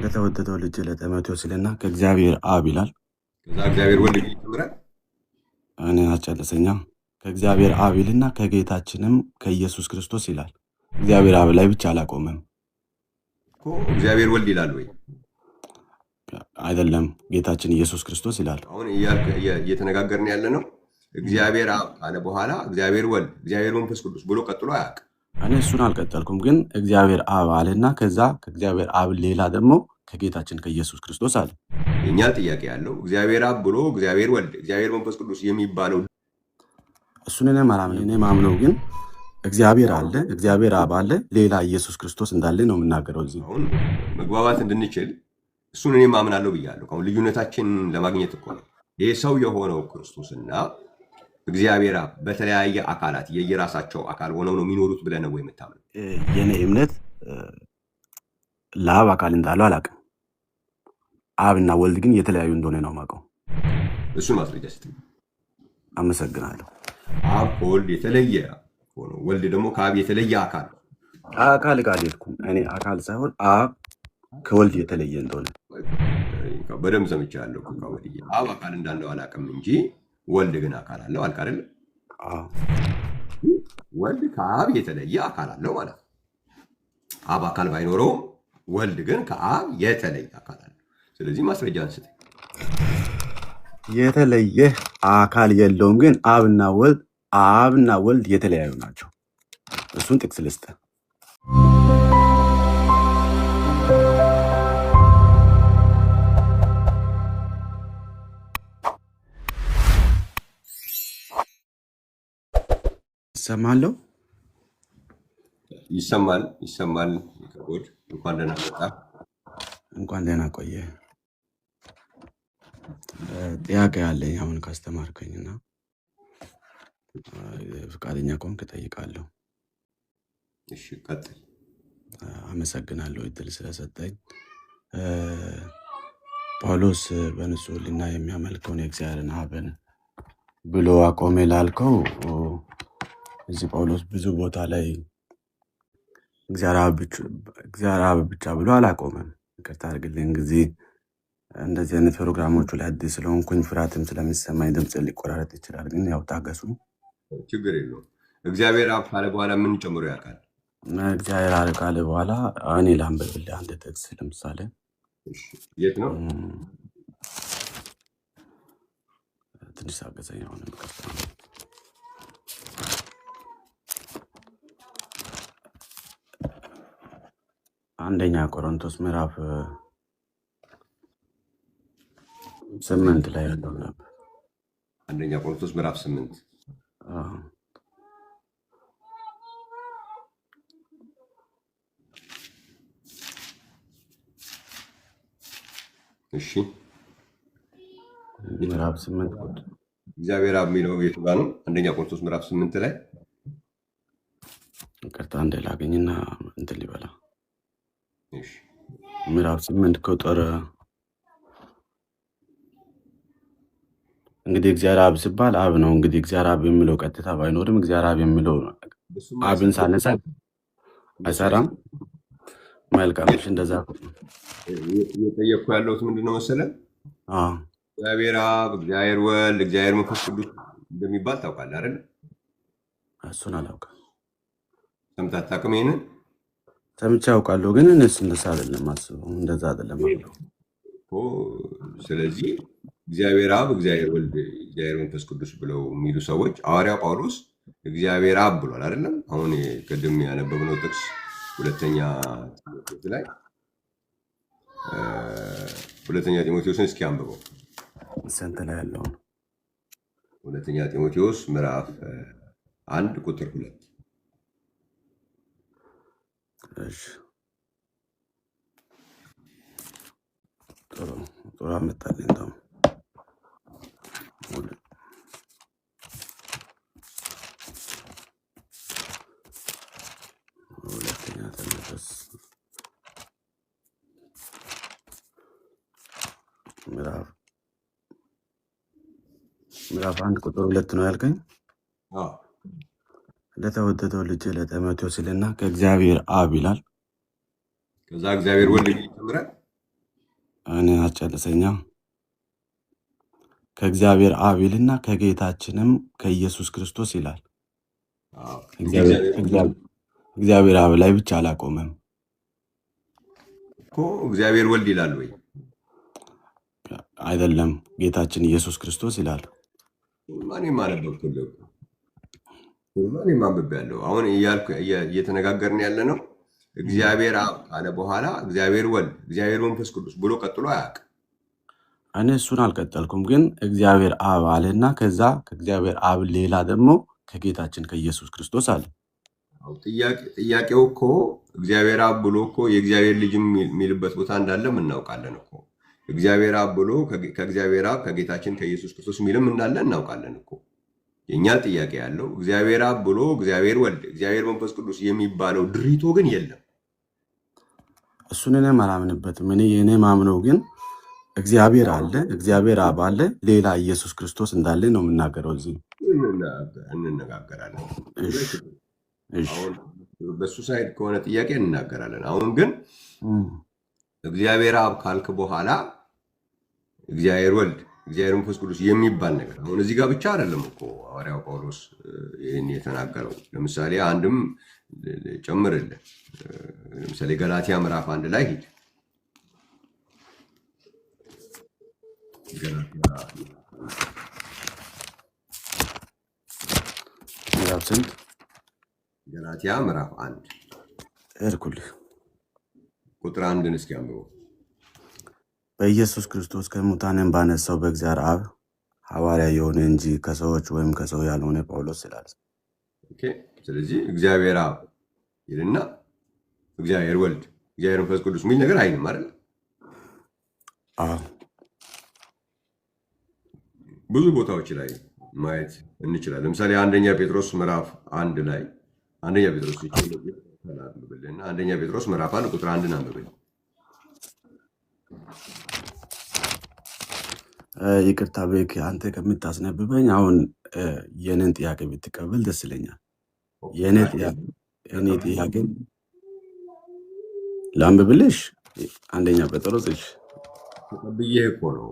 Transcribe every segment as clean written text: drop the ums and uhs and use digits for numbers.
ለተወደደው ልጅ ለጢሞቴዎስ ይልና ከእግዚአብሔር አብ ይላል። ከዛ እግዚአብሔር ወልድ ይጀምራል። እኔ አጨለሰኛ ከእግዚአብሔር አብ ይልና ከጌታችንም ከኢየሱስ ክርስቶስ ይላል። እግዚአብሔር አብ ላይ ብቻ አላቆመም እኮ እግዚአብሔር ወልድ ይላል ወይ? አይደለም፣ ጌታችን ኢየሱስ ክርስቶስ ይላል። አሁን እየተነጋገርን ያለ ነው። እግዚአብሔር አብ ካለ በኋላ እግዚአብሔር ወልድ፣ እግዚአብሔር መንፈስ ቅዱስ ብሎ ቀጥሎ አያውቅም። እኔ እሱን አልቀጠልኩም፣ ግን እግዚአብሔር አብ አለና ከዛ ከእግዚአብሔር አብ ሌላ ደግሞ ከጌታችን ከኢየሱስ ክርስቶስ አለ። የኛ ጥያቄ ያለው እግዚአብሔር አብ ብሎ እግዚአብሔር ወልድ፣ እግዚአብሔር መንፈስ ቅዱስ የሚባለው እሱን እኔ ማምነው ግን እግዚአብሔር አለ፣ እግዚአብሔር አብ አለ፣ ሌላ ኢየሱስ ክርስቶስ እንዳለ ነው የምናገረው። እዚህ አሁን መግባባት እንድንችል እሱን እኔ ማምናለሁ ብያለሁ። አሁን ልዩነታችን ለማግኘት እኮ ነው። ይህ ሰው የሆነው ክርስቶስና እግዚአብሔር አብ በተለያየ አካላት የየራሳቸው አካል ሆነው ነው የሚኖሩት ብለህ ነው ወይ የምታምነው? የኔ እምነት ለአብ አካል እንዳለው አላውቅም። አብና ወልድ ግን የተለያዩ እንደሆነ ነው የማውቀው። እሱን ማስረጃ ስትል አመሰግናለሁ። አብ ከወልድ የተለየ ሆኖ ወልድ ደግሞ ከአብ የተለየ አካል አካል ቃል የልኩም እኔ አካል ሳይሆን አብ ከወልድ የተለየ እንደሆነ በደንብ ሰምቻለሁ። አብ አካል እንዳለው አላውቅም እንጂ ወልድ ግን አካል አለው አልክ አይደል? ወልድ ከአብ የተለየ አካል አለው ማለት ነው። አብ አካል ባይኖረውም ወልድ ግን ከአብ የተለየ አካል አለው። ስለዚህ ማስረጃ አንስተ የተለየ አካል የለውም፣ ግን አብና ወልድ የተለያዩ ናቸው። እሱን ጥቅስ ልስጥ። ይሰማለሁ? ይሰማል። ከቦድ እንኳን ደህና መጣ። እንኳን ደህና ቆየ። ጥያቄ ያለኝ አሁን ካስተማርከኝና ፈቃደኛ ከሆንክ እጠይቃለሁ። እሺ ቀጥል። አመሰግናለሁ እድል ስለሰጠኝ። ጳውሎስ በንጹህ ሕሊና የሚያመልከውን የእግዚአብሔርን አብን ብሎ አቆሜ ላልከው እዚህ ጳውሎስ ብዙ ቦታ ላይ እግዚአብሔር አብ ብቻ ብሎ አላቆመም። ይቅርታ አድርግልኝ፣ ጊዜ እንደዚህ አይነት ፕሮግራሞቹ ላይ አዲስ ስለሆንኩኝ ፍርሃትም ስለሚሰማኝ ድምፅ ሊቆራረጥ ይችላል፣ ግን ያው ታገሱ። ችግር የለውም። እግዚአብሔር አብ ካለ በኋላ ምን ጨምሮ ያውቃል? እግዚአብሔር አብ ካለ በኋላ እኔ ላንብብልህ አንድ ጥቅስ። ለምሳሌ የት ነው? ትንሽ አገዘኝ። ሆነ አንደኛ ቆሮንቶስ ምዕራፍ 8 ላይ ያለው ነበር። አንደኛ ቆሮንቶስ ምዕራፍ 8 እሺ፣ ምዕራፍ 8 እግዚአብሔር አብ የሚለው የቱ ጋር ነው? አንደኛ ቆሮንቶስ ምዕራፍ 8 ላይ ይቅርታ እንዳላገኝና እንትን ሊበላ ምዕራፍ 8 ቁጥር እንግዲህ እግዚአብሔር አብ ሲባል አብ ነው። እንግዲህ እግዚአብሔር አብ የሚለው ቀጥታ ባይኖርም እግዚአብሔር አብ የሚለው አብን ሳነሳ አይሰራም። መልካም። እሺ፣ እንደዛ እየጠየቅኩ ያለሁት ምንድነው መሰለህ? እግዚአብሔር አብ፣ እግዚአብሔር ወልድ፣ እግዚአብሔር መንፈስ ቅዱስ እንደሚባል ታውቃለህ አይደል? እሱን አላውቅም። ሰምተህ አታውቅም? ይሄንን ሰምቼ አውቃለሁ፣ ግን እነሱ እንደዛ አይደለም አስበው፣ እንደዛ አይደለም እኮ። ስለዚህ እግዚአብሔር አብ፣ እግዚአብሔር ወልድ፣ እግዚአብሔር መንፈስ ቅዱስ ብለው የሚሉ ሰዎች ሐዋርያው ጳውሎስ እግዚአብሔር አብ ብሏል አይደለም? አሁን ቅድም ያነበብነው ጥቅስ ሁለተኛ ጢሞቴዎስን እስኪ አንብበው። ስንት ላይ ያለውን? ሁለተኛ ጢሞቴዎስ ምዕራፍ 1 ቁጥር 2። እሺ፣ ጥሩ አመጣልኝ። እንደውም ሁለተኛ ጢሞቴዎስ ምዕራፍ 1 ቁጥር 2 ነው ያልከኝ? ለተወደደው ልጅ ለጢሞቴዎስ ይልና ከእግዚአብሔር አብ ይላል። ከዛ እግዚአብሔር ወልድ ይጨምራል። እኔ አጨርሰኛ ከእግዚአብሔር አብ ይልና ከጌታችንም ከኢየሱስ ክርስቶስ ይላል። እግዚአብሔር አብ ላይ ብቻ አላቆመም እኮ እግዚአብሔር ወልድ ይላል ወይ? አይደለም፣ ጌታችን ኢየሱስ ክርስቶስ ይላል። ማንም አነበብኩልህ እኮ ማንም አንብቤያለሁ። አሁን እየተነጋገርን ያለ ነው እግዚአብሔር አብ ካለ በኋላ እግዚአብሔር ወልድ፣ እግዚአብሔር መንፈስ ቅዱስ ብሎ ቀጥሎ አያውቅም። እኔ እሱን አልቀጠልኩም፣ ግን እግዚአብሔር አብ አለና ከዛ ከእግዚአብሔር አብ ሌላ ደግሞ ከጌታችን ከኢየሱስ ክርስቶስ አለ። ጥያቄው እኮ እግዚአብሔር አብ ብሎ እኮ የእግዚአብሔር ልጅ የሚልበት ቦታ እንዳለም እናውቃለን እኮ። እግዚአብሔር አብ ብሎ ከእግዚአብሔር አብ ከጌታችን ከኢየሱስ ክርስቶስ የሚልም እንዳለ እናውቃለን እኮ። የእኛ ጥያቄ ያለው እግዚአብሔር አብ ብሎ እግዚአብሔር ወልድ፣ እግዚአብሔር መንፈስ ቅዱስ የሚባለው ድሪቶ ግን የለም። እሱን እኔም አላምንበትም። እኔ ማምነው ግን እግዚአብሔር አለ፣ እግዚአብሔር አብ አለ፣ ሌላ ኢየሱስ ክርስቶስ እንዳለ ነው የምናገረው። እዚህ እንነጋገራለን። በሱ ሳይድ ከሆነ ጥያቄ እንናገራለን። አሁን ግን እግዚአብሔር አብ ካልክ በኋላ እግዚአብሔር ወልድ፣ እግዚአብሔር መንፈስ ቅዱስ የሚባል ነገር አሁን እዚህ ጋር ብቻ አይደለም እኮ ሐዋርያው ጳውሎስ ይህን የተናገረው። ለምሳሌ አንድም ጨምርልን። ለምሳሌ ገላትያ ምዕራፍ 1 ላይ ሂድ። ገላትያ ምዕራፍ 1 እርኩልህ ቁጥር 1 እስኪ አንብበው። በኢየሱስ ክርስቶስ ከሙታንን ባነሳው በእግዚአብሔር አብ ሐዋርያ የሆነ እንጂ ከሰዎች ወይም ከሰው ያልሆነ ጳውሎስ ስላለ። ስለዚህ እግዚአብሔር አብ ይልና እግዚአብሔር ወልድ፣ እግዚአብሔር መንፈስ ቅዱስ የሚል ነገር አይልም አይደል? ብዙ ቦታዎች ላይ ማየት እንችላለን። ለምሳሌ አንደኛ ጴጥሮስ ምዕራፍ 1 ላይ አንደኛ ጴጥሮስ ይችላልና አንደኛ ጴጥሮስ ምዕራፍ 1 ቁጥር 1 አንብበል። ይቅርታ ቤክ አንተ ከምታስነብበኝ አሁን የኔን ጥያቄ ብትቀበል ደስ ይለኛል። የኔ ጥያቄ ላንብብልሽ። አንደኛ ጴጥሮስ ብዬ እኮ ነው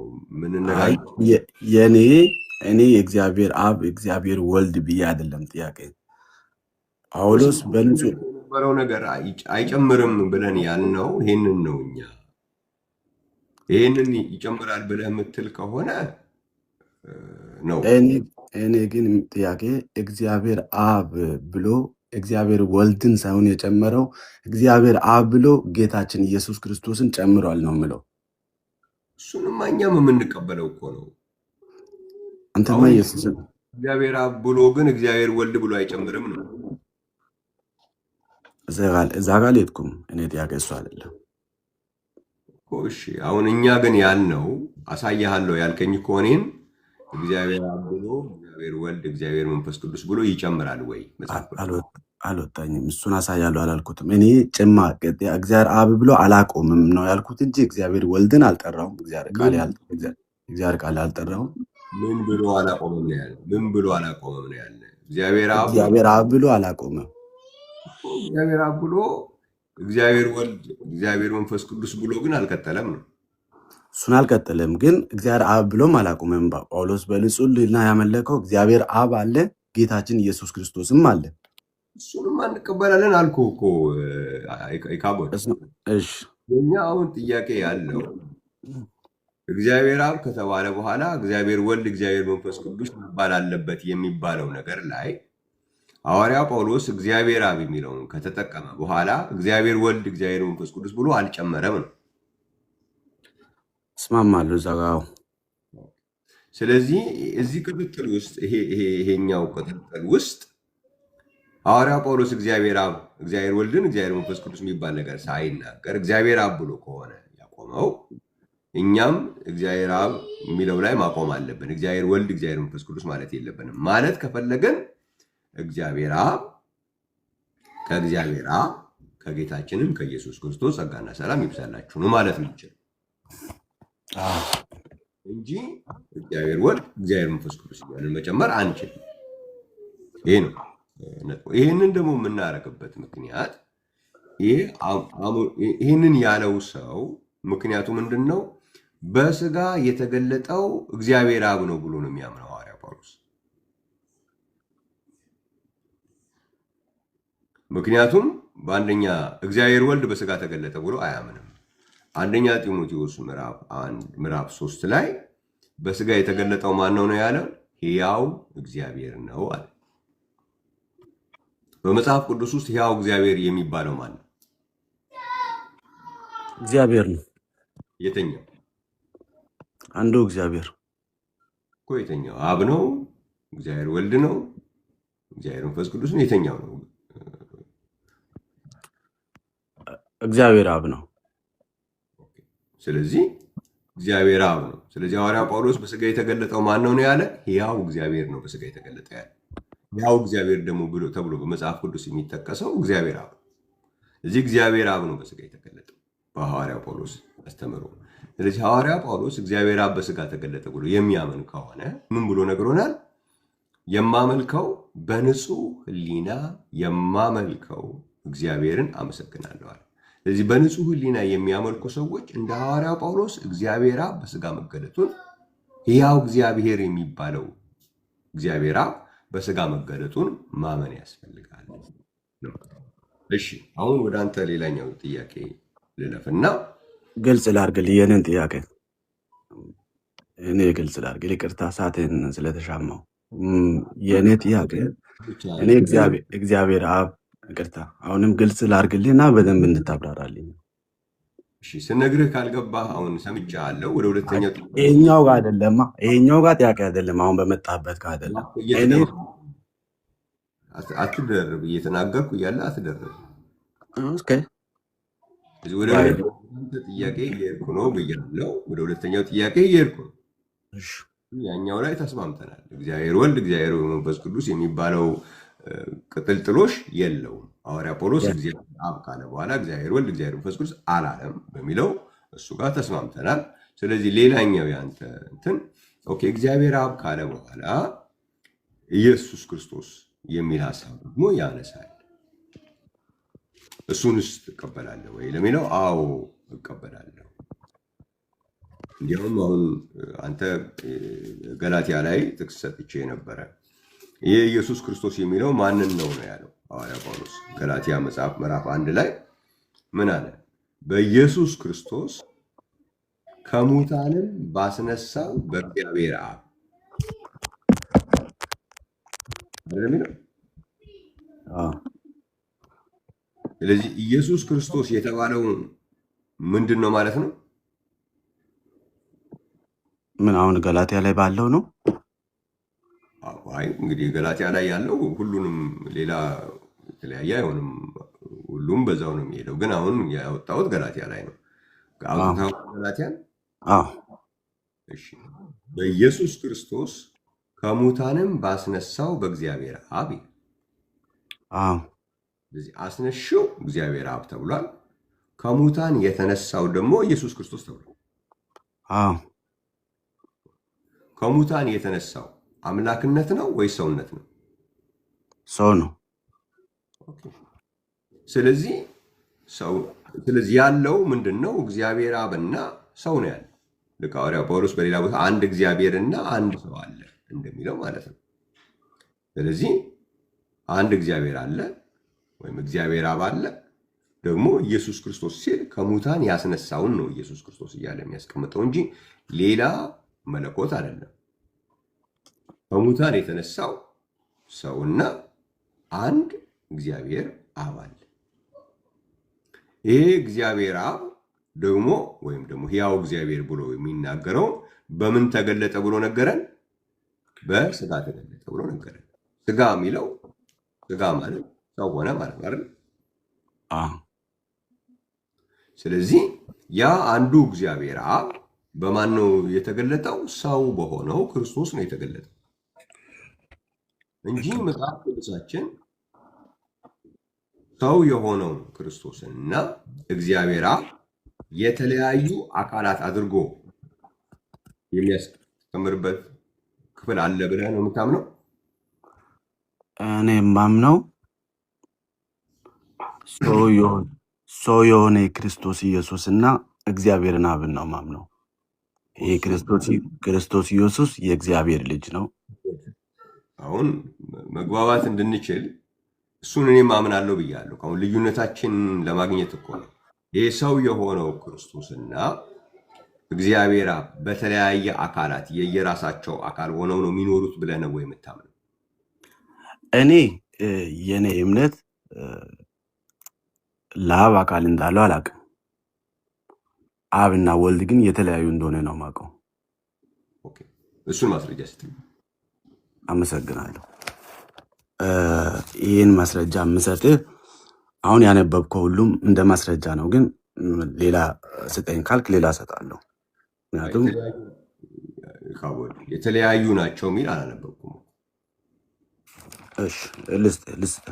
እኔ የእግዚአብሔር አብ እግዚአብሔር ወልድ ብዬ አይደለም ጥያቄ። ጳውሎስ በንጹህ የነበረው ነገር አይጨምርም ብለን ያልነው ይህንን ነው። እኛ ይህንን ይጨምራል ብለህ የምትል ከሆነ ነው። እኔ ግን ጥያቄ እግዚአብሔር አብ ብሎ እግዚአብሔር ወልድን ሳይሆን የጨመረው እግዚአብሔር አብ ብሎ ጌታችን ኢየሱስ ክርስቶስን ጨምሯል ነው የምለው። እሱንማ እኛም የምንቀበለው እኮ ነው። አንተማ ኢየሱስ እግዚአብሔር አብ ብሎ ግን እግዚአብሔር ወልድ ብሎ አይጨምርም ነው። እዛ ጋር ሌትኩም እኔ ጥያቄ እሱ አይደለም። እሺ አሁን እኛ ግን ያልነው አሳያለሁ ያልከኝ እኮ እኔን እግዚአብሔር አብ ብሎ እግዚአብሔር ወልድ እግዚአብሔር መንፈስ ቅዱስ ብሎ ይጨምራል ወይ? አልወጣኝም። እሱን አሳያለሁ አላልኩትም። እኔ እግዚአብሔር አብ ብሎ አላቆምም ነው ያልኩት እንጂ እግዚአብሔር ወልድን አልጠራውም። እግዚአብሔር ቃል አልጠራውም። ምን ብሎ አላቆምም ነው ያለ? ምን ብሎ አላቆምም ነው ያለ? እግዚአብሔር አብ ብሎ አላቆምም። እግዚአብሔር አብ ብሎ እግዚአብሔር ወልድ እግዚአብሔር መንፈስ ቅዱስ ብሎ ግን አልቀጠለም ነው። እሱን አልቀጠለም፣ ግን እግዚአብሔር አብ ብሎም አላቆመም። ጳውሎስ በንጹህ ሕሊና ያመለከው እግዚአብሔር አብ አለ፣ ጌታችን ኢየሱስ ክርስቶስም አለ። እሱንም አንቀበላለን አልኩ እኮ ይካቦት። የኛ አሁን ጥያቄ ያለው እግዚአብሔር አብ ከተባለ በኋላ እግዚአብሔር ወልድ እግዚአብሔር መንፈስ ቅዱስ መባል አለበት የሚባለው ነገር ላይ ሐዋርያው ጳውሎስ እግዚአብሔር አብ የሚለውን ከተጠቀመ በኋላ እግዚአብሔር ወልድ እግዚአብሔር መንፈስ ቅዱስ ብሎ አልጨመረም ነው። እስማማለሁ እዛ ጋር። ስለዚህ እዚህ ቅጥቅል ውስጥ ይሄኛው ቅጥቅል ውስጥ ሐዋርያው ጳውሎስ እግዚአብሔር አብ እግዚአብሔር ወልድን እግዚአብሔር መንፈስ ቅዱስ የሚባል ነገር ሳይናገር እግዚአብሔር አብ ብሎ ከሆነ ያቆመው እኛም እግዚአብሔር አብ የሚለው ላይ ማቆም አለብን። እግዚአብሔር ወልድ እግዚአብሔር መንፈስ ቅዱስ ማለት የለብንም። ማለት ከፈለገን እግዚአብሔር አብ ከእግዚአብሔር አብ ከጌታችንም ከኢየሱስ ክርስቶስ ጸጋና ሰላም ይብዛላችሁ ነው ማለት የምንችል እንጂ እግዚአብሔር ወልድ እግዚአብሔር መንፈስ ቅዱስ እያልን መጨመር አንችልም። ይሄ ነው። ይህንን ደግሞ የምናደርግበት ምክንያት ይህንን ያለው ሰው ምክንያቱ ምንድን ነው? በስጋ የተገለጠው እግዚአብሔር አብ ነው ብሎ ነው የሚያምነው ሐዋርያ ጳውሎስ። ምክንያቱም በአንደኛ እግዚአብሔር ወልድ በስጋ ተገለጠ ብሎ አያምንም። አንደኛ ጢሞቴዎስ ምዕራፍ 3 ላይ በስጋ የተገለጠው ማን ነው ያለው? ሕያው እግዚአብሔር ነው አለ። በመጽሐፍ ቅዱስ ውስጥ ሕያው እግዚአብሔር የሚባለው ማን ነው? እግዚአብሔር ነው። የተኛው? አንዱ እግዚአብሔር እኮ የተኛው አብ ነው? እግዚአብሔር ወልድ ነው? እግዚአብሔር መንፈስ ቅዱስ ነው? የተኛው ነው? እግዚአብሔር አብ ነው። ስለዚህ እግዚአብሔር አብ ነው። ስለዚህ ሐዋርያው ጳውሎስ በስጋ የተገለጠው ማን ነው ያለ? ሕያው እግዚአብሔር ነው በስጋ የተገለጠ ያለ። ሕያው እግዚአብሔር ደግሞ ተብሎ በመጽሐፍ ቅዱስ የሚጠቀሰው እግዚአብሔር አብ ነው። እዚህ እግዚአብሔር አብ ነው በስጋ የተገለጠው በሐዋርያው ጳውሎስ አስተምሮ። ስለዚህ ሐዋርያው ጳውሎስ እግዚአብሔር አብ በስጋ ተገለጠ ብሎ የሚያምን ከሆነ ምን ብሎ ነግሮናል? የማመልከው በንጹህ ሕሊና የማመልከው እግዚአብሔርን አመሰግናለሁ አለ። ስለዚህ በንጹህ ሕሊና የሚያመልኩ ሰዎች እንደ ሐዋርያው ጳውሎስ እግዚአብሔር አብ በስጋ መገለጡን ሕያው እግዚአብሔር የሚባለው እግዚአብሔር አብ በስጋ መገለጡን ማመን ያስፈልጋል። እሺ አሁን ወደ አንተ ሌላኛው ጥያቄ ልለፍና ግልጽ ላድርግልህ። የኔን ጥያቄ እኔ ግልጽ ላድርግልህ። ይቅርታ ሰዓትን ስለተሻማው። የኔ ጥያቄ እኔ እግዚአብሔር አብ ይቅርታ፣ አሁንም ግልጽ ላድርግልህ እና በደንብ እንድታብራራልኝ። እሺ ስነግርህ ካልገባህ አሁን ሰምቻለሁ። ወደ ሁለተኛው ይሄኛው ጋር አይደለማ፣ ይሄኛው ጋር ጥያቄ አይደለም። አሁን በመጣበት ጋር አይደለም። አትደርብ፣ እየተናገርኩ እያለ አትደርብ። ኦኬ፣ ወደ ጥያቄ እየሄድኩ ነው ብያለሁ። ወደ ሁለተኛው ጥያቄ እየሄድኩ ነው። ያኛው ላይ ተስማምተናል። እግዚአብሔር ወልድ፣ እግዚአብሔር መንፈስ ቅዱስ የሚባለው ቅጥልጥሎሽ የለውም። ሐዋርያ ጳውሎስ እግዚአብሔር አብ ካለ በኋላ እግዚአብሔር ወልድ፣ እግዚአብሔር መንፈስ ቅዱስ አላለም በሚለው እሱ ጋር ተስማምተናል። ስለዚህ ሌላኛው ያንተ እንትን ኦኬ፣ እግዚአብሔር አብ ካለ በኋላ ኢየሱስ ክርስቶስ የሚል ሀሳብ ደግሞ ያነሳል። እሱንስ ትቀበላለህ ወይ ለሚለው አዎ እቀበላለሁ። እንዲያውም አሁን አንተ ገላትያ ላይ ጥቅስ ሰጥቼ ነበረ። ይህ ኢየሱስ ክርስቶስ የሚለው ማንን ነው ያለው ሐዋርያ ጳውሎስ? ገላትያ መጽሐፍ ምዕራፍ 1 ላይ ምን አለ? በኢየሱስ ክርስቶስ ከሙታንም ባስነሳው በእግዚአብሔር አብ አይደለም። ስለዚህ ኢየሱስ ክርስቶስ የተባለው ምንድን ነው ማለት ነው? ምን አሁን ገላትያ ላይ ባለው ነው? አይ እንግዲህ ገላትያ ላይ ያለው ሁሉንም ሌላ የተለያየ አይሆንም። ሁሉም በዛው ነው የሚሄደው። ግን አሁን ያወጣሁት ገላትያ ላይ ነው። ገላትያን እሺ፣ በኢየሱስ ክርስቶስ ከሙታንም ባስነሳው በእግዚአብሔር አብ። ስለዚህ አስነሺው እግዚአብሔር አብ ተብሏል። ከሙታን የተነሳው ደግሞ ኢየሱስ ክርስቶስ ተብሏል። ከሙታን የተነሳው አምላክነት ነው ወይ ሰውነት ነው? ሰው ነው። ስለዚህ ያለው ምንድን ነው? እግዚአብሔር አብና ሰው ነው ያለው። ልክ ሐዋርያው ጳውሎስ በሌላ ቦታ አንድ እግዚአብሔርና አንድ ሰው አለ እንደሚለው ማለት ነው። ስለዚህ አንድ እግዚአብሔር አለ ወይም እግዚአብሔር አብ አለ። ደግሞ ኢየሱስ ክርስቶስ ሲል ከሙታን ያስነሳውን ነው ኢየሱስ ክርስቶስ እያለ የሚያስቀምጠው እንጂ ሌላ መለኮት አይደለም። ከሙታን የተነሳው ሰውና አንድ እግዚአብሔር አብ አለ። ይሄ እግዚአብሔር አብ ደግሞ ወይም ደግሞ ሕያው እግዚአብሔር ብሎ የሚናገረው በምን ተገለጠ ብሎ ነገረን? በስጋ ተገለጠ ብሎ ነገረን። ስጋ የሚለው ስጋ ማለት ሰው ሆነ ማለት ነው አይደል? ስለዚህ ያ አንዱ እግዚአብሔር አብ በማን ነው የተገለጠው? ሰው በሆነው ክርስቶስ ነው የተገለጠው እንጂ መጽሐፍ ቅዱሳችን ሰው የሆነው ክርስቶስንና እግዚአብሔር አብ የተለያዩ አካላት አድርጎ የሚያስተምርበት ክፍል አለ ብለህ ነው የምታምነው? እኔ የማምነው ሰው የሆነ ክርስቶስ ኢየሱስ እና እግዚአብሔርን አብን ነው ማምነው። ይህ ክርስቶስ ኢየሱስ የእግዚአብሔር ልጅ ነው። አሁን መግባባት እንድንችል እሱን እኔም አምናለሁ ብያለሁ። አሁን ልዩነታችን ለማግኘት እኮ ነው። ይህ ሰው የሆነው ክርስቶስና እግዚአብሔር አብ በተለያየ አካላት የየራሳቸው አካል ሆነው ነው የሚኖሩት ብለህ ነው ወይ የምታምነው? እኔ የኔ እምነት ለአብ አካል እንዳለው አላውቅም። አብና ወልድ ግን የተለያዩ እንደሆነ ነው የማውቀው። እሱን ማስረጃ ስትል አመሰግናለሁ። ይህን ማስረጃ የምሰጥህ አሁን ያነበብከው ሁሉም እንደ ማስረጃ ነው፣ ግን ሌላ ስጠኝ ካልክ ሌላ እሰጣለሁ። ምክንያቱም የተለያዩ ናቸው የሚል አላነበብኩም። ልስጥ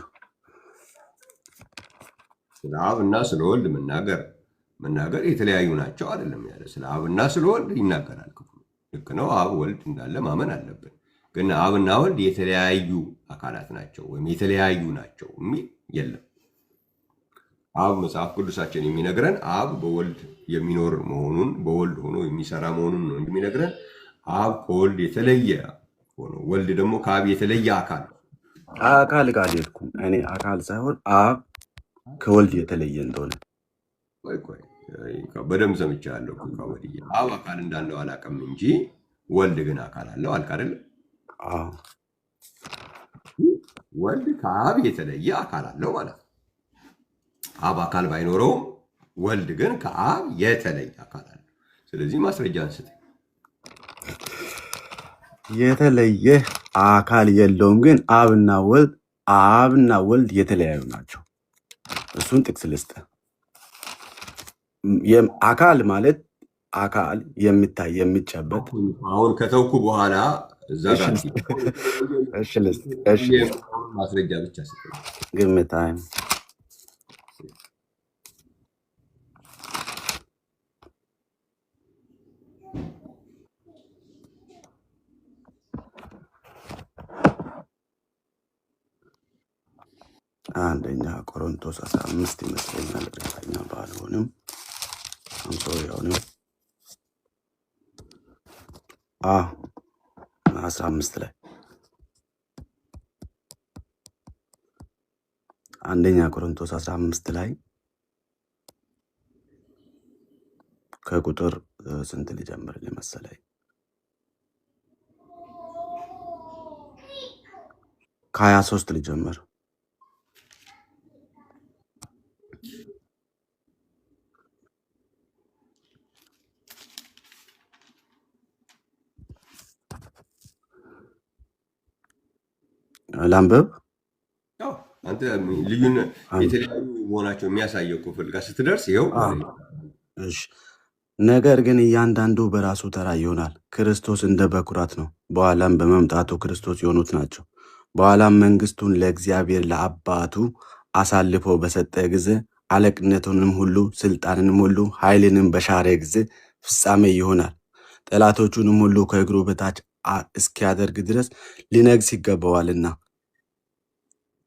ስለ አብ እና ስለ ወልድ መናገር የተለያዩ ናቸው አይደለም ያለ። ስለ አብ እና ስለ ወልድ ይናገራል ክፍሉ። ልክ ነው። አብ ወልድ እንዳለ ማመን አለብን። ግን አብና ወልድ የተለያዩ አካላት ናቸው ወይም የተለያዩ ናቸው የሚል የለም። አብ መጽሐፍ ቅዱሳችን የሚነግረን አብ በወልድ የሚኖር መሆኑን በወልድ ሆኖ የሚሰራ መሆኑን ነው የሚነግረን። አብ ከወልድ የተለየ ሆኖ ወልድ ደግሞ ከአብ የተለየ አካል ሄድኩም እኔ አካል ሳይሆን አብ ከወልድ የተለየ እንደሆነ በደንብ ሰምቻለሁ። አብ አካል እንዳለው አላውቅም እንጂ ወልድ ግን አካል አለው አልክ አይደለ? ወልድ ከአብ የተለየ አካል አለው ማለት ነው። አብ አካል ባይኖረውም ወልድ ግን ከአብ የተለየ አካል አለው። ስለዚህ ማስረጃ አንስተ የተለየ አካል የለውም፣ ግን አብና ወልድ የተለያዩ ናቸው። እሱን ጥቅስ ልስጥ። አካል ማለት አካል የሚታይ የሚጨበጥ። አሁን ከተውኩ በኋላ እዛ ጋር ማስረጃ ብቻ ግምታ አንደኛ ቆሮንቶስ 15 ይመስለኛል፣ እርግጠኛ ባልሆንም አንሶሪያውንም 15 ላይ አንደኛ ቆሮንቶስ 15 ላይ ከቁጥር ስንት ሊጀምር መሰለኝ? ከ23 ሊጀምር። ላንበብ። አንተ ልዩነት የተለያዩ መሆናቸው የሚያሳየው ክፍል ጋር ስትደርስ ይኸው። ነገር ግን እያንዳንዱ በራሱ ተራ ይሆናል። ክርስቶስ እንደ በኩራት ነው፣ በኋላም በመምጣቱ ክርስቶስ የሆኑት ናቸው። በኋላም መንግስቱን ለእግዚአብሔር ለአባቱ አሳልፎ በሰጠ ጊዜ አለቅነቱንም ሁሉ ስልጣንንም ሁሉ ኃይልንም በሻረ ጊዜ ፍጻሜ ይሆናል። ጠላቶቹንም ሁሉ ከእግሩ በታች እስኪያደርግ ድረስ ሊነግስ ይገባዋልና።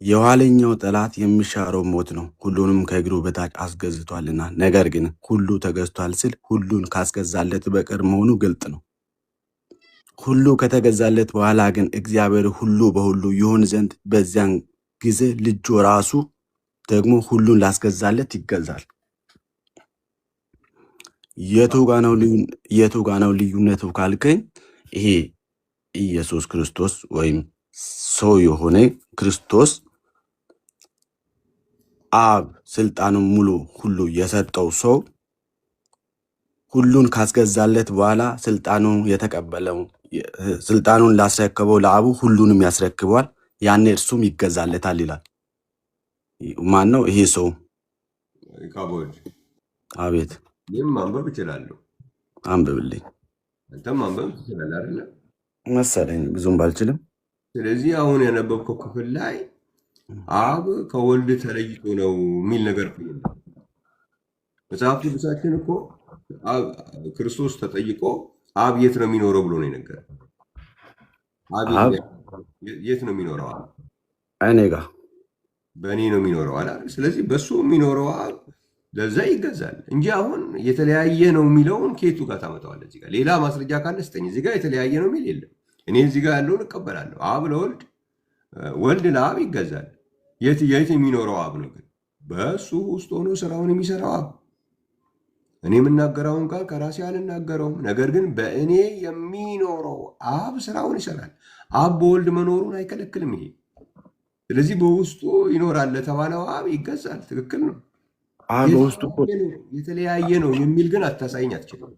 የኋለኛው ጠላት የሚሻረው ሞት ነው፣ ሁሉንም ከእግሩ በታች አስገዝቷልና። ነገር ግን ሁሉ ተገዝቷል ሲል ሁሉን ካስገዛለት በቀር መሆኑ ግልጥ ነው። ሁሉ ከተገዛለት በኋላ ግን እግዚአብሔር ሁሉ በሁሉ ይሆን ዘንድ በዚያን ጊዜ ልጁ ራሱ ደግሞ ሁሉን ላስገዛለት ይገዛል። የቱ ጋ ነው ልዩነቱ ካልከኝ፣ ይሄ ኢየሱስ ክርስቶስ ወይም ሰው የሆነ ክርስቶስ አብ ስልጣኑን ሙሉ ሁሉ የሰጠው ሰው ሁሉን ካስገዛለት በኋላ ስልጣኑን ላስረከበው ለአቡ ሁሉንም ያስረክበዋል። ያኔ እርሱም ይገዛለታል ይላል። ማን ነው ይሄ ሰው? አቤት። ይህም ማንበብ እችላለሁ። አንብብልኝ። አንተም ማንበብ ትችላለህ አይደለ? መሰለኝ፣ ብዙም ባልችልም። ስለዚህ አሁን ያነበብከው ክፍል ላይ አብ ከወልድ ተለይቶ ነው የሚል ነገር መጽሐፍ ቅዱሳችን እኮ ክርስቶስ ተጠይቆ አብ የት ነው የሚኖረው ብሎ ነው የነገረው። የት ነው የሚኖረው? እኔ ጋር በእኔ ነው የሚኖረው አለ። ስለዚህ በሱ የሚኖረው አብ ለዛ ይገዛል እንጂ አሁን የተለያየ ነው የሚለውን ከየቱ ጋር ታመጣዋለህ? እዚህ ጋር ሌላ ማስረጃ ካለ ስጠኝ። እዚህ ጋር የተለያየ ነው የሚል የለም። እኔ እዚህ ጋር ያለውን እቀበላለሁ። አብ ለወልድ ወልድ ለአብ ይገዛል። የት የሚኖረው አብ ነው ግን? በእሱ ውስጥ ሆኖ ስራውን የሚሰራው አብ። እኔ የምናገረውን ቃል ከራሴ አልናገረውም፣ ነገር ግን በእኔ የሚኖረው አብ ስራውን ይሰራል። አብ በወልድ መኖሩን አይከለክልም ይሄ። ስለዚህ በውስጡ ይኖራል ለተባለው አብ ይገዛል። ትክክል ነው። የተለያየ ነው የሚል ግን አታሳይኝ አትችልም።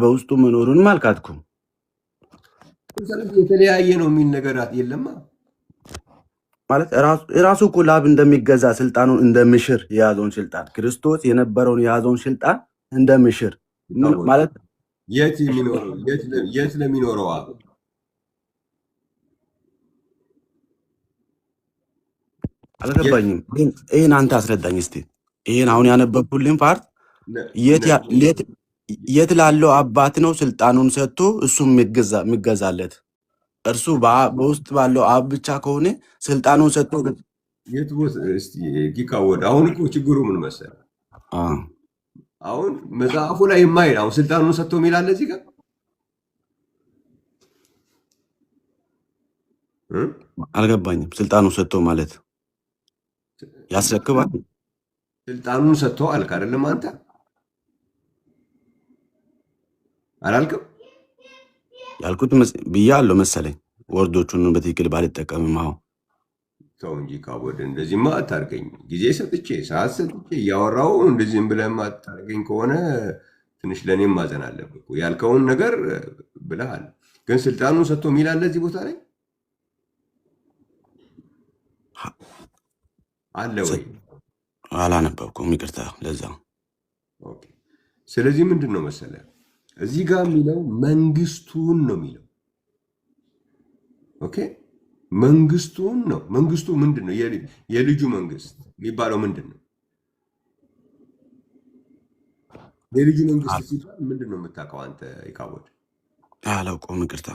በውስጡ መኖሩን አልካድኩም። የተለያየ ነው የሚል ነገር የለማ ማለት ራሱ እኮ ለአብ እንደሚገዛ ስልጣኑን እንደምሽር የያዘውን ስልጣን ክርስቶስ የነበረውን የያዘውን ስልጣን እንደምሽር ማለት የት ለሚኖረው አብ አልገባኝም። ይህን አንተ አስረዳኝ እስቲ። ይህን አሁን ያነበብኩልን ፓርት የት ላለው አባት ነው ስልጣኑን ሰጥቶ እሱም የሚገዛለት? እርሱ በውስጥ ባለው አብ ብቻ ከሆነ ስልጣኑን ሰጥቶ የት ጊካወድ አሁን እኮ ችግሩ ምን መሰለህ? አሁን መጽሐፉ ላይ የማይል አሁን ስልጣኑን ሰጥቶ የሚላለ እዚህ ጋር አልገባኝም። ስልጣኑን ሰጥቶ ማለት ያስረክባል። ስልጣኑን ሰጥቶ አልክ አይደለም? አንተ አላልክም? ያልኩት ብያለሁ መሰለኝ። ወርዶቹን በትክክል ባልጠቀምም አሁን ተው እንጂ ካወደ እንደዚህማ አታርገኝ። ጊዜ ሰጥቼ ሰዓት ሰጥቼ እያወራው እንደዚህም ብለህ አታርገኝ ከሆነ ትንሽ ለእኔም ማዘን አለብህ። ያልከውን ነገር ብለሃል፣ ግን ስልጣኑን ሰጥቶ የሚላለ እዚህ ቦታ ላይ አለ ወይ? አላነበብኩም፣ ይቅርታ ለዛ። ስለዚህ ምንድን ነው መሰለህ እዚህ ጋር የሚለው መንግስቱን ነው የሚለው። ኦኬ መንግስቱን ነው። መንግስቱ ምንድን ነው? የልጁ መንግስት የሚባለው ምንድን ነው? የልጁ መንግስት ሲባል ምንድን ነው የምታውቀው አንተ? ይካወድ አላውቀውም፣ ይቅርታ።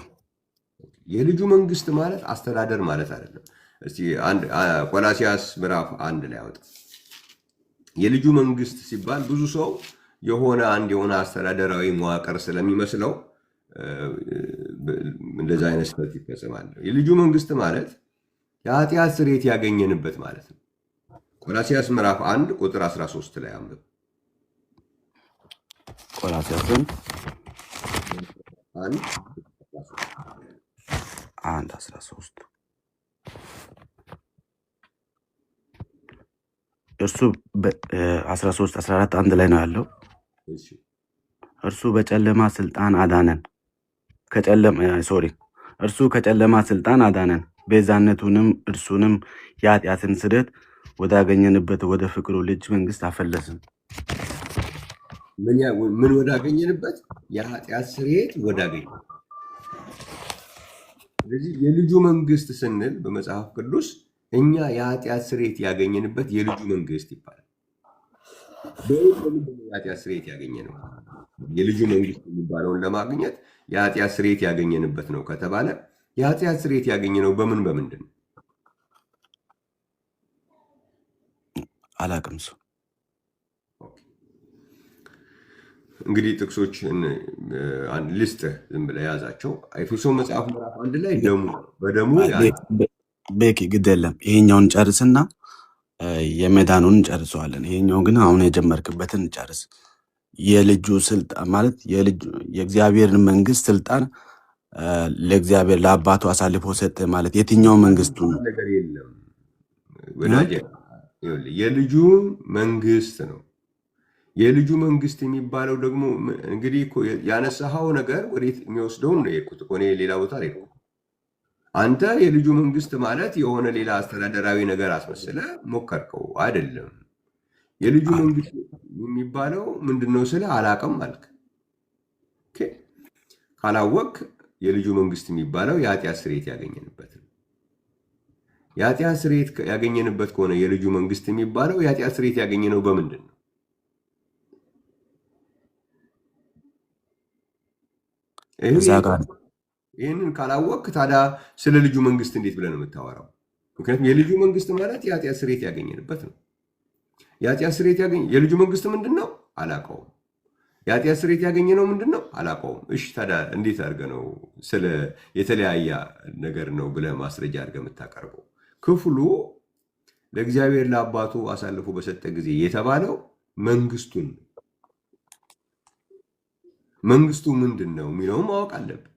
የልጁ መንግስት ማለት አስተዳደር ማለት አይደለም። እስቲ ቆላሲያስ ምዕራፍ 1 ላይ አወጣ። የልጁ መንግስት ሲባል ብዙ ሰው የሆነ አስተዳደራዊ መዋቅር ስለሚመስለው እንደዛ አይነት ስህተት ይፈጽማል። የልጁ መንግስት ማለት የኃጢአት ስርየት ያገኘንበት ማለት ነው። ቆላሲያስ ምዕራፍ 1 ቁጥር 13 ላይ አንብብ። ቆላሲያስ 1:13 እርሱ 13-14 አንድ ላይ ነው ያለው። እርሱ በጨለማ ስልጣን አዳነን እርሱ ከጨለማ ስልጣን አዳነን፣ ቤዛነቱንም እርሱንም የኃጢአትን ስርየት ወዳገኘንበት ወደ ፍቅሩ ልጅ መንግስት አፈለስን። ምን ወዳገኘንበት? የኃጢአት ስርየት ወዳገኘ። ስለዚህ የልጁ መንግስት ስንል በመጽሐፍ ቅዱስ እኛ የኃጢአት ስርየት ያገኘንበት የልጁ መንግስት ይባላል። የኃጢአት ስርየት ያገኘ ነው። የልጁ መንግስት የሚባለውን ለማግኘት የኃጢአት ስርየት ያገኘንበት ነው ከተባለ የኃጢአት ስርየት ያገኘ ነው በምንድን ነው? አላቅም። ሰው እንግዲህ ጥቅሶችን ልስጥህ፣ ዝም ብለህ ያዛቸው። ኤፌሶን መጽሐፍ ምዕራፍ 1 ላይ በደሙ ቤኪ ግድ የለም። ይሄኛውን ጨርስና የመዳኑን እንጨርሰዋለን። ይሄኛው ግን አሁን የጀመርክበትን ጨርስ። የልጁ ስልጣን ማለት የእግዚአብሔርን መንግስት ስልጣን ለእግዚአብሔር ለአባቱ አሳልፎ ሰጠ ማለት የትኛው መንግስቱ ነገር የለም ወዳጄ። የልጁ መንግስት ነው። የልጁ መንግስት የሚባለው ደግሞ እንግዲህ ያነሳኸው ነገር ወዴት የሚወስደውን ነው የሄድኩት እኮ እኔ ሌላ ቦታ ላይ ነው። አንተ የልጁ መንግስት ማለት የሆነ ሌላ አስተዳደራዊ ነገር አስመስለ ሞከርከው አይደለም። የልጁ መንግስት የሚባለው ምንድነው ስለ አላቅም አልክ። ካላወቅ የልጁ መንግስት የሚባለው የኃጢአት ስርየት ያገኘንበት ነው። የኃጢአት ስርየት ያገኘንበት ከሆነ የልጁ መንግስት የሚባለው የኃጢአት ስርየት ያገኘነው በምንድን ነው? ይህንን ካላወቅ ታዲያ ስለ ልጁ መንግስት እንዴት ብለን ነው የምታወራው? ምክንያቱም የልጁ መንግስት ማለት የኃጢአት ስርየት ያገኘንበት ነው። የኃጢአት ስርየት ያገኘ የልጁ መንግስት ምንድን ነው? አላውቀውም። የኃጢአት ስርየት ያገኘ ነው ምንድን ነው? አላውቀውም። እሺ ታዲያ እንዴት አድርገህ ነው ስለ የተለያየ ነገር ነው ብለህ ማስረጃ አድርገህ የምታቀርበው? ክፍሉ ለእግዚአብሔር ለአባቱ አሳልፎ በሰጠ ጊዜ የተባለው መንግስቱን መንግስቱ ምንድን ነው የሚለውም ማወቅ አለብን።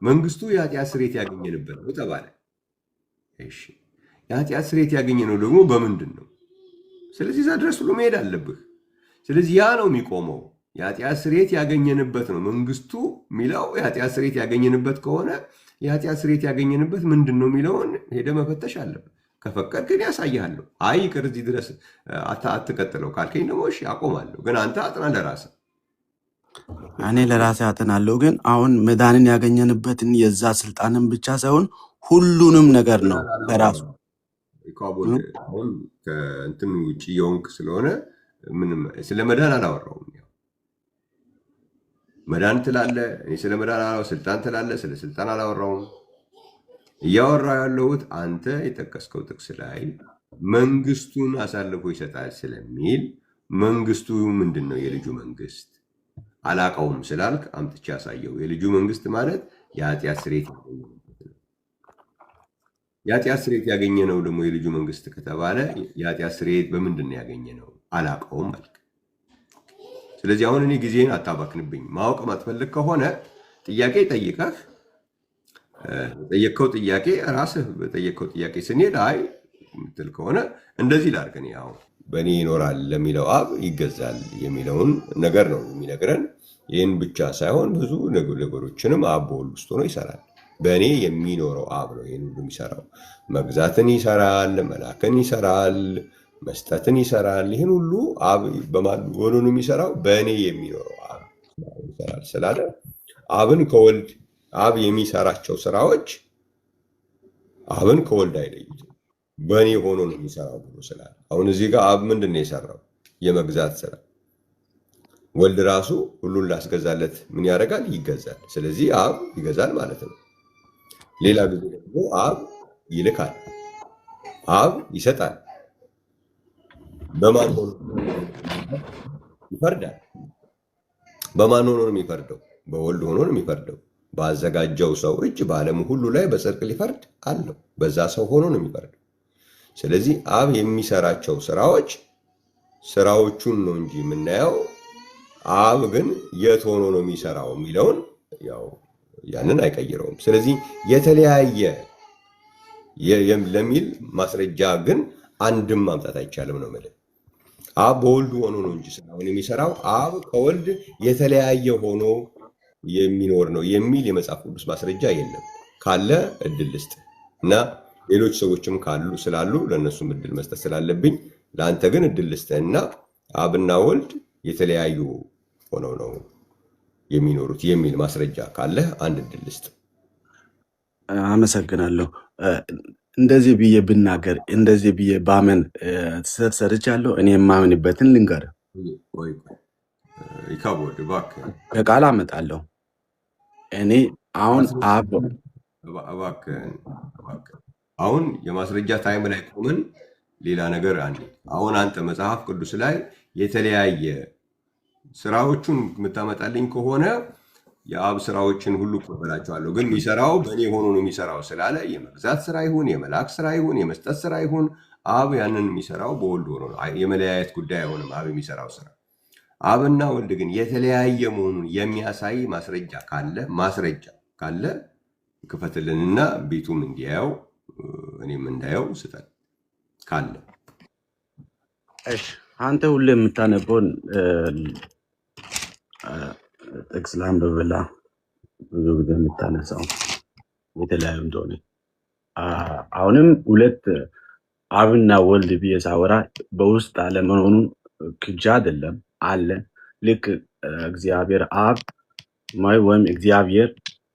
መንግስቱ የኃጢአት ስርየት ያገኘንበት ነው ተባለ። እሺ የኃጢአት ስርየት ያገኘ ነው ደግሞ በምንድን ነው? ስለዚህ እዛ ድረስ ብሎ መሄድ አለብህ። ስለዚህ ያ ነው የሚቆመው። የኃጢአት ስርየት ያገኘንበት ነው መንግስቱ የሚለው። የኃጢአት ስርየት ያገኘንበት ከሆነ የኃጢአት ስርየት ያገኘንበት ምንድን ነው የሚለውን ሄደ መፈተሽ አለብን። ከፈቀድ ግን ያሳይሃለሁ። አይ ይቅር እዚህ ድረስ አትቀጥለው ካልከኝ ደግሞ እሺ አቆማለሁ። ግን አንተ አጥና ለራስህ። እኔ ለራሴ አጥናለሁ። ግን አሁን መዳንን ያገኘንበትን የዛ ስልጣንን ብቻ ሳይሆን ሁሉንም ነገር ነው በራሱ አሁን ከእንትን ውጭ የሆንክ ስለሆነ ምንም ስለ መዳን አላወራውም። መዳን ትላለህ፣ እኔ ስለ መዳን ስልጣን ትላለህ፣ ስለ ስልጣን አላወራውም። እያወራ ያለሁት አንተ የጠቀስከው ጥቅስ ላይ መንግስቱን አሳልፎ ይሰጣል ስለሚል መንግስቱ ምንድን ነው? የልጁ መንግስት አላውቀውም ስላልክ አምጥቼ ያሳየው። የልጁ መንግስት ማለት የኃጢአት ስርየት ያገኘንበት ነው። የኃጢአት ስርየት ያገኘ ነው ደግሞ የልጁ መንግስት ከተባለ የኃጢአት ስርየት በምንድን ነው ያገኘ ነው? አላውቀውም አልክ። ስለዚህ አሁን እኔ ጊዜን አታባክንብኝ። ማወቅ ማትፈልግ ከሆነ ጥያቄ ጠይቀህ ጠየቅከው ጥያቄ ራስህ በጠየቅከው ጥያቄ ስንሄድ አይ ምትል ከሆነ እንደዚህ ላድርግ። አሁን በእኔ ይኖራል ለሚለው አብ ይገዛል የሚለውን ነገር ነው የሚነግረን። ይህን ብቻ ሳይሆን ብዙ ነገሮችንም አብ በወልድ ውስጥ ሆኖ ይሰራል። በእኔ የሚኖረው አብ ነው ይህን ሁሉ የሚሰራው። መግዛትን ይሰራል፣ መላክን ይሰራል፣ መስጠትን ይሰራል። ይህን ሁሉ አብ በማን ሆኖ ነው የሚሰራው? በእኔ የሚኖረው አብ ይሰራል ስላለ አብን ከወልድ አብ የሚሰራቸው ስራዎች አብን ከወልድ አይለዩትም። በእኔ ሆኖ ነው የሚሰራው ብሎ ስላለ አሁን እዚህ ጋር አብ ምንድን ነው የሰራው? የመግዛት ስራ። ወልድ ራሱ ሁሉን ላስገዛለት ምን ያደርጋል? ይገዛል። ስለዚህ አብ ይገዛል ማለት ነው። ሌላ ጊዜ ደግሞ አብ ይልካል፣ አብ ይሰጣል። በማን ሆኖ ይፈርዳል? በማን ሆኖ ነው የሚፈርደው? በወልድ ሆኖ ነው የሚፈርደው። ባዘጋጀው ሰው እጅ በዓለም ሁሉ ላይ በጽድቅ ሊፈርድ አለው። በዛ ሰው ሆኖ ነው የሚፈርደው። ስለዚህ አብ የሚሰራቸው ስራዎቹን ነው እንጂ የምናየው አብ ግን የት ሆኖ ነው የሚሰራው የሚለውን ያው ያንን አይቀይረውም። ስለዚህ የተለያየ ለሚል ማስረጃ ግን አንድም ማምጣት አይቻልም ነው የምልህ። አብ በወልድ ሆኖ ነው እንጂ ስራውን የሚሰራው አብ ከወልድ የተለያየ ሆኖ የሚኖር ነው የሚል የመጽሐፍ ቅዱስ ማስረጃ የለም። ካለ እድል ልስጥ እና ሌሎች ሰዎችም ካሉ ስላሉ ለእነሱም እድል መስጠት ስላለብኝ ለአንተ ግን እድል ልስጥ እና አብና ወልድ የተለያዩ ሆነው ነው የሚኖሩት የሚል ማስረጃ ካለ አንድ እድል ልስጥ። አመሰግናለሁ። እንደዚህ ብዬ ብናገር እንደዚህ ብዬ ባመን ሰርቻለሁ። እኔ የማምንበትን ልንገር። ይካቦድ እባክህ ከቃል አመጣለሁ። እኔ አሁን አሁን የማስረጃ ታይም ላይ ቆመን ሌላ ነገር አንዴ አሁን አንተ መጽሐፍ ቅዱስ ላይ የተለያየ ስራዎቹን የምታመጣልኝ ከሆነ የአብ ስራዎችን ሁሉ እቀበላቸዋለሁ። ግን የሚሰራው በእኔ ሆኖ ነው የሚሰራው ስላለ የመግዛት ስራ ይሁን የመላክ ስራ ይሁን የመስጠት ስራ ይሁን አብ ያንን የሚሰራው በወልድ ሆኖ ነው። የመለያየት ጉዳይ አይሆንም። አብ የሚሰራው ስራ አብና ወልድ ግን የተለያየ መሆኑን የሚያሳይ ማስረጃ ካለ ክፈትልንና ቤቱም እንዲያየው እኔም እንዳየው ስጠን ካለ። እሺ አንተ ሁሌ የምታነበውን ጥቅስ ላንብብላ። ብዙ ጊዜ የምታነሳው የተለያዩ እንደሆነ አሁንም ሁለት አብና ወልድ ብዬ ሳወራ በውስጥ አለመሆኑን ክጃ አይደለም አለ። ልክ እግዚአብሔር አብ ወይም እግዚአብሔር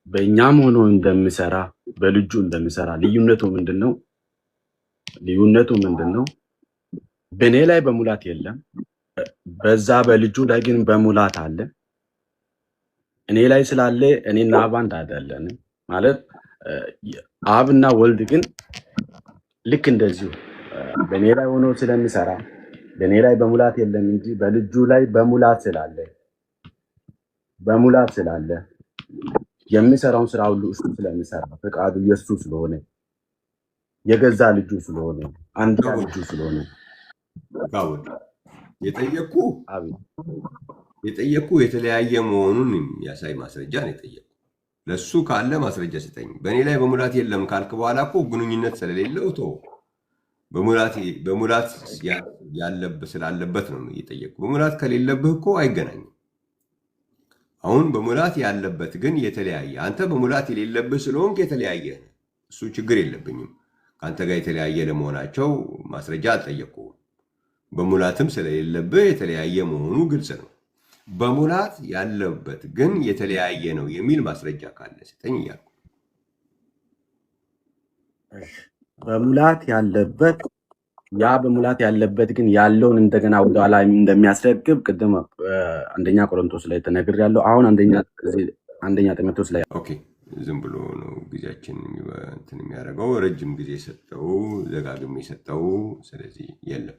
በእኛም ሆኖ እንደሚሰራ በልጁ እንደሚሰራ ልዩነቱ ምንድን ነው? በእኔ ላይ በሙላት የለም፣ በዛ በልጁ ላይ ግን በሙላት አለ። እኔ ላይ ስላለ እኔና አብ አንድ አይደለንም ማለት። አብና ወልድ ግን ልክ እንደዚሁ በእኔ ላይ ሆኖ ስለሚሰራ በእኔ ላይ በሙላት የለም እንጂ በልጁ ላይ በሙላት ስላለ የሚሰራውን ስራ ሁሉ እሱ ስለሚሰራ ፈቃዱ የእሱ ስለሆነ የገዛ ልጁ ስለሆነ አንድያ ልጁ ስለሆነ የጠየቁ የተለያየ መሆኑን የሚያሳይ ማስረጃ ነው የጠየቁ። ለሱ ካለ ማስረጃ ስጠኝ። በእኔ ላይ በሙላት የለም ካልክ በኋላ እኮ ግንኙነት ስለሌለው ቶ በሙላት ያለብህ ስላለበት ነው እየጠየቁ። በሙላት ከሌለብህ እኮ አይገናኝም። አሁን በሙላት ያለበት ግን የተለያየ፣ አንተ በሙላት የሌለብህ ስለሆንክ የተለያየ፣ እሱ ችግር የለብኝም። ከአንተ ጋር የተለያየ ለመሆናቸው ማስረጃ አልጠየቁም። በሙላትም ስለሌለብህ የተለያየ መሆኑ ግልጽ ነው። በሙላት ያለበት ግን የተለያየ ነው የሚል ማስረጃ ካለ ስጠኝ እያልኩ። በሙላት ያለበት ግን ያለውን እንደገና ወደኋላ እንደሚያስረግብ ቅድም አንደኛ ቆሮንቶስ ላይ ተነግሬያለሁ። አሁን አንደኛ ጢሞቴዎስ ላይ ኦኬ። ዝም ብሎ ነው ጊዜያችን እንትን የሚያደርገው። ረጅም ጊዜ ሰጠው፣ ደጋግሜ ሰጠው። ስለዚህ የለም